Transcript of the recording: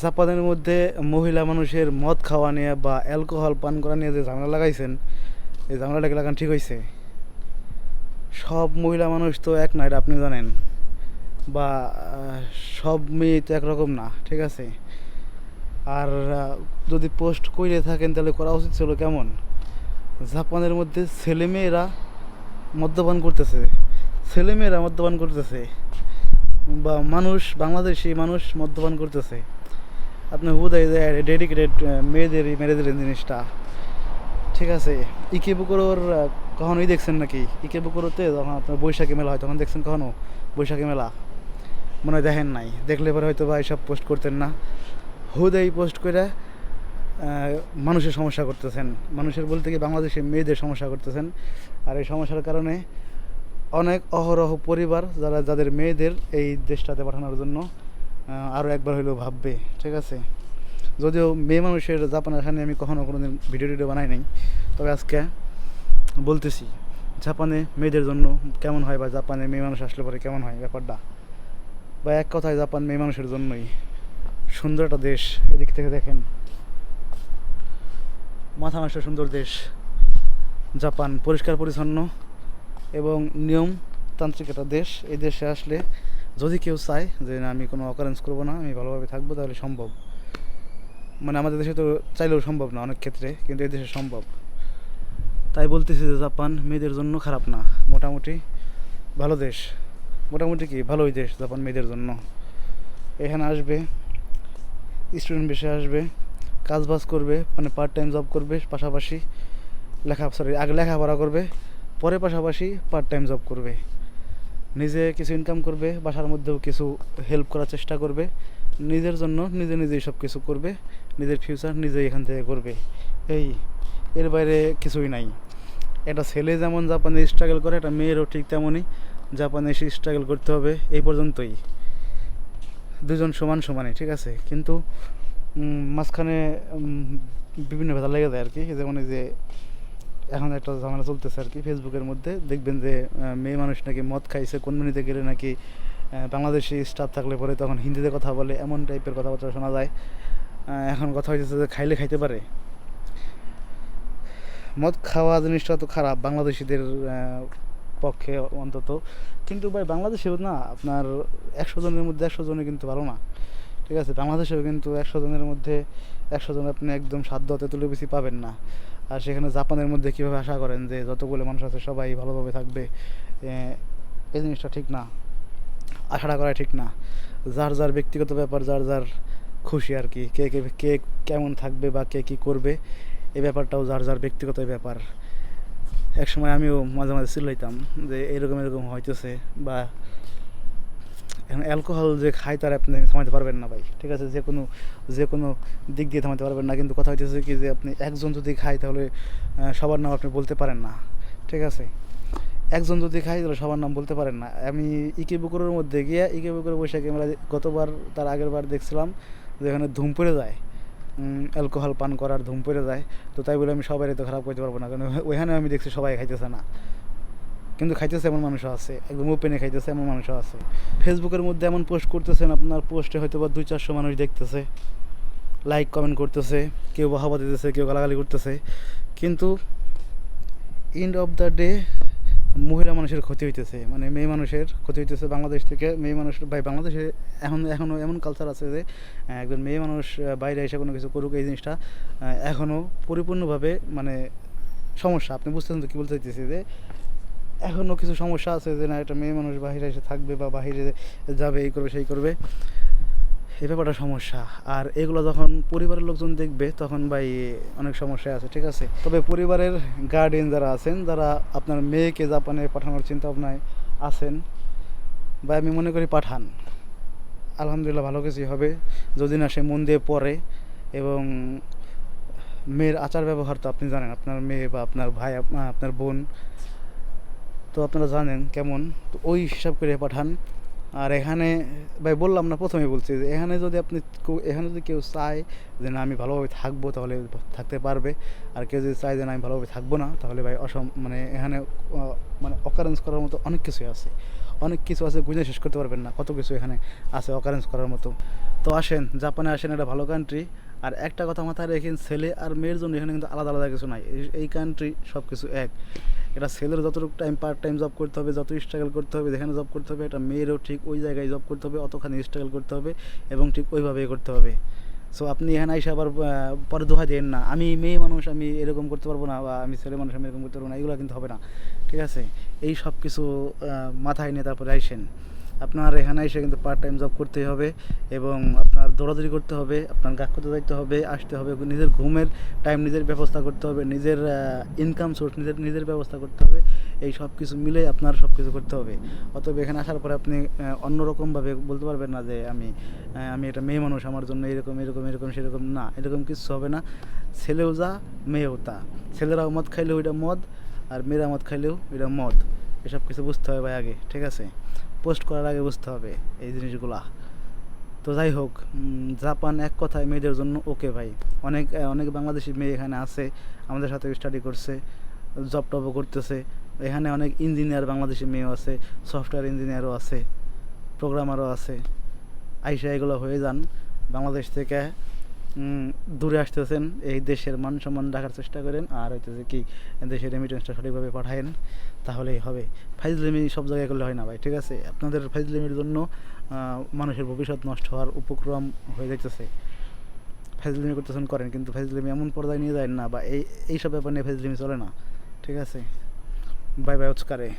জাপানের মধ্যে মহিলা মানুষের মদ খাওয়া নিয়ে বা অ্যালকোহল পান করা নিয়ে যে ঝামেলা লাগাইছেন, এই ঝামেলাটাকে লাগান ঠিক হয়েছে? সব মহিলা মানুষ তো এক না, এটা আপনি জানেন। বা সব মেয়ে তো একরকম না, ঠিক আছে? আর যদি পোস্ট করে থাকেন তাহলে করা উচিত ছিল কেমন? জাপানের মধ্যে ছেলেমেয়েরা মদ্যপান করতেছে, ছেলেমেয়েরা মদ্যপান করতেছে, বা মানুষ, বাংলাদেশি মানুষ মদ্যপান করতেছে। আপনি বোধহয় যে ডেডিকেটেড মেয়েদেরই মেরে দিলেন জিনিসটা, ঠিক আছে? ইকেবুকুরোর কখনোই দেখছেন নাকি? ইকেবুকুরোতে যখন আপনার বৈশাখী মেলা হয় তখন দেখছেন কখনো বৈশাখী মেলা? মনে হয় দেখেন নাই। দেখলে পরে হয়তো বা এইসব পোস্ট করতেন না। হুদেই পোস্ট করে মানুষের সমস্যা করতেছেন। মানুষের বলতে কি বাংলাদেশের মেয়েদের সমস্যা করতেছেন। আর এই সমস্যার কারণে অনেক অহরহ পরিবার যাদের মেয়েদের এই দেশটাতে পাঠানোর জন্য আরও একবার হইলেও ভাববে, ঠিক আছে? যদিও মেয়ে মানুষের জাপানের এখানে আমি কখনো কোনো দিন ভিডিও টিডিও বানাই নাই, তবে আজকে বলতেছি জাপানে মেয়েদের জন্য কেমন হয়, বা জাপানে মেয়ে মানুষ আসলে পরে কেমন হয় ব্যাপারটা। বা এক কথায় জাপান মেয়ে মানুষের জন্যই সুন্দর একটা দেশ। এদিক থেকে দেখেন, মাথা নষ্ট সুন্দর দেশ জাপান, পরিষ্কার পরিচ্ছন্ন এবং নিয়মতান্ত্রিক একটা দেশ। এই দেশে আসলে যদি কেউ চায় যে না আমি কোনো অকারেন্স করবো না, আমি ভালোভাবে থাকবো, তাহলে সম্ভব। মানে আমাদের দেশে তো চাইলেও সম্ভব না অনেক ক্ষেত্রে, কিন্তু এই দেশে সম্ভব। তাই বলতেছি যে জাপান মেয়েদের জন্য খারাপ না, মোটামুটি ভালো দেশ। মোটামুটি কি ভালোই দেশ জাপান মেয়েদের জন্য। এখানে আসবে, স্টুডেন্ট বেশি আসবে, কাজ বাজ করবে, মানে পার্ট টাইম জব করবে, পাশাপাশি আগে লেখাপড়া করবে, পরে পাশাপাশি পার্ট টাইম জব করবে, নিজে কিছু ইনকাম করবে, বাসার মধ্যেও কিছু হেল্প করার চেষ্টা করবে, নিজের জন্য নিজেই সব কিছু করবে, নিজের ফিউচার নিজেই এখান থেকে করবে। এই, এর বাইরে কিছুই নাই। একটা ছেলে যেমন জাপানে স্ট্রাগল করে, একটা মেয়েরও ঠিক তেমনই জাপানে এসে স্ট্রাগল করতে হবে, এই পর্যন্তই। দুজন সমান সমানই, ঠিক আছে? কিন্তু মাঝখানে বিভিন্ন ভেদা লেগে যায় আর কি। যেমন এই যে এখন একটা ঝামেলা চলতেছে আর কি ফেসবুকের মধ্যে, দেখবেন যে মেয়ে মানুষ নাকি মদ খাইছে, কোম্পানিতে গেলে নাকি বাংলাদেশি স্টাফ থাকলে পরে তখন হিন্দিতে কথা বলে, এমন টাইপের কথাবার্তা শোনা যায়। এখন কথা হয়েছে যে খাইলে খাইতে পারে। মদ খাওয়া জিনিসটা তো খারাপ বাংলাদেশিদের পক্ষে অন্তত। কিন্তু ভাই বাংলাদেশেও না আপনার 100 জনের মধ্যে 100 জনই কিন্তু ভালো না, ঠিক আছে? বাংলাদেশেও কিন্তু 100 জনের মধ্যে 100 জন আপনি একদম সাধ্য হাতে তুলে বেশি পাবেন না। আর সেখানে জাপানের মধ্যে কীভাবে আশা করেন যে যতগুলো মানুষ আছে সবাই ভালোভাবে থাকবে? এই জিনিসটা ঠিক না, আশাটা করা ঠিক না। যার যার ব্যক্তিগত ব্যাপার, যার যার খুশি আর কি, কে কে কে কেমন থাকবে বা কে কী করবে, এই ব্যাপারটাও যার যার ব্যক্তিগত ব্যাপার। একসময় আমিও মাঝে মাঝে চিল্লাইতাম যে এরকম এরকম হইতেছে, বা এখন অ্যালকোহল যে খায় তার আপনি থামাতে পারবেন না ভাই, ঠিক আছে? যে কোনো দিক দিয়ে থামাতে পারবেন না। কিন্তু কথা হইতেছে কি যে আপনি একজন যদি খায় তাহলে সবার নাম আপনি বলতে পারেন না, ঠিক আছে? একজন যদি খায় তাহলে সবার নাম বলতে পারেন না। আমি ইকেবুকুরের মধ্যে গিয়ে ইকেবুকুরে বৈশাখী মেলা গতবার, তার আগের বার দেখছিলাম যেখানে ধুম পড়ে যায়, অ্যালকোহল পান করার ধুম পড়ে যায়। তো তাই বলে আমি সবাই তো খারাপ করতে পারবো না, কারণ ওইখানে আমি দেখছি সবাই খাইতেছে না, কিন্তু খাইতেছে এমন মানুষও আছে, একদম ওপেনে খাইতেছে এমন মানুষও আছে। ফেসবুকের মধ্যে এমন পোস্ট করতেছেন, আপনার পোস্টে হয়তো বা 200-400 মানুষ দেখতেছে, লাইক কমেন্ট করতেছে, কেউ বাহাবা দিতেছে, কেউ গালাগালি করতেছে, কিন্তু এন্ড অফ দ্য ডে মহিলা মানুষের ক্ষতি হইতেছে, মানে মেয়ে মানুষের ক্ষতি হইতেছে। বাংলাদেশ থেকে মেয়ে মানুষ, ভাই বাংলাদেশে এখনও এমন কালচার আছে যে একজন মেয়ে মানুষ বাইরে এসে কোনো কিছু করুক, এই জিনিসটা এখনও পরিপূর্ণভাবে মানে সমস্যা। আপনি বুঝতেছেন তো কী বলতে চাইতেছি? যে এখনও কিছু সমস্যা আছে যে না, একটা মেয়ে মানুষ বাইরে এসে থাকবে বা বাইরে যাবে, এই করবে সেই করবে, এই ব্যাপারটা সমস্যা। আর এগুলো যখন পরিবারের লোকজন দেখবে তখন ভাই অনেক সমস্যা আছে, ঠিক আছে? তবে পরিবারের গার্ডিয়ান যারা আছেন, যারা আপনার মেয়েকে জাপানে পাঠানোর চিন্তা ভাবনায় আছেন, বা আমি মনে করি পাঠান, আলহামদুলিল্লাহ ভালো কিছুই হবে যদি না সে মন দিয়ে পড়ে। এবং মেয়ের আচার ব্যবহার তো আপনি জানেন, আপনার মেয়ে বা আপনার ভাই, আপনার বোন, তো আপনারা জানেন কেমন, তো ওই হিসাব করে পাঠান। আর এখানে ভাই বললাম না, প্রথমেই বলছি যে এখানে যদি এখানে যদি কেউ চায় যে না আমি ভালোভাবে থাকবো তাহলে থাকতে পারবে। আর কেউ যদি চায় যে না আমি ভালোভাবে থাকবো না, তাহলে ভাই মানে এখানে মানে অকারেন্স করার মতো অনেক কিছুই আছে, অনেক কিছু আছে, গুঁজে শেষ করতে পারবেন না, কত কিছু এখানে আছে অকারেন্স করার মতো। তো আসেন, জাপানে আসেন, একটা ভালো কান্ট্রি। আর একটা কথা মাথায় রেখেন, ছেলে আর মেয়ের জন্য এখানে কিন্তু আলাদা আলাদা কিছু নাই, এই কান্ট্রি সব কিছু এক। এটা ছেলের যতটুকু টাইম পার্ট টাইম জব করতে হবে, যত স্ট্রাগল করতে হবে, যেখানে জব করতে হবে, এটা মেয়েরও ঠিক ওই জায়গায় জব করতে হবে, অতখানি স্ট্রাগল করতে হবে এবং ঠিক ওইভাবেই করতে হবে। সো আপনি এখানে এসে আবার পরে দোহাই দেন না, আমি মেয়ে মানুষ আমি এরকম করতে পারবো না, বা আমি ছেলে মানুষ আমি এরকম করতে পারবো না, এগুলো কিন্তু হবে না। ঠিক আছে, এই সব কিছু মাথায় নিয়ে তারপরে আইসেন। আপনার এখানে এসে কিন্তু পার্ট টাইম জব করতেই হবে, এবং আপনার দৌড়াদৌড়ি করতে হবে, আপনার কাজ করতে যাইতে হবে, আসতে হবে, নিজের ঘুমের টাইম নিজের ব্যবস্থা করতে হবে, নিজের ইনকাম সোর্স নিজের নিজের ব্যবস্থা করতে হবে। এই সব কিছু মিলে আপনার সব কিছু করতে হবে। অতএব এখানে আসার পরে আপনি অন্যরকমভাবে বলতে পারবেন না যে আমি এটা মেয়ে মানুষ, আমার জন্য এরকম এরকম এরকম সেরকম না, এরকম কিছু হবে না। ছেলেও যা, মেয়েও তা। ছেলেরাও মদ খাইলেও ওইটা মদ, আর মেয়েরা মদ খাইলেও ওইটা মদ। এসব কিছু বুঝতে হবে ভাই আগে, ঠিক আছে? পোস্ট করার আগে বুঝতে হবে এই জিনিসগুলা। তো যাই হোক, জাপান এক কথায় মেয়েদের জন্য ওকে ভাই। অনেক অনেক বাংলাদেশি মেয়ে এখানে আছে, আমাদের সাথে স্টাডি করছে, জব টবও করতেছে। এখানে অনেক ইঞ্জিনিয়ার বাংলাদেশি মেয়েও আছে, সফটওয়্যার ইঞ্জিনিয়ারও আছে, প্রোগ্রামারও আছে। আইসা এগুলো হয়ে যান। বাংলাদেশ থেকে দূরে আসতেছেন, এই দেশের মান সম্মান রাখার চেষ্টা করেন, আর হইতেছে কি দেশের রেমিটেন্সটা সঠিকভাবে পাঠায়েন, তাহলেই হবে। ফাইজলামি সব জায়গায় করলে হয় না ভাই, ঠিক আছে? আপনাদের ফাইজলামির জন্য মানুষের ভবিষ্যৎ নষ্ট হওয়ার উপক্রম হয়ে যাইতেছে। ফাইজলামি করতেছেন করেন, কিন্তু ফাইজলামি এমন পর্যায়ে নিয়ে যায় না, বা এইসব ব্যাপার নিয়ে ফাইজলামি চলে না, ঠিক আছে? Bye bye, উৎকারে।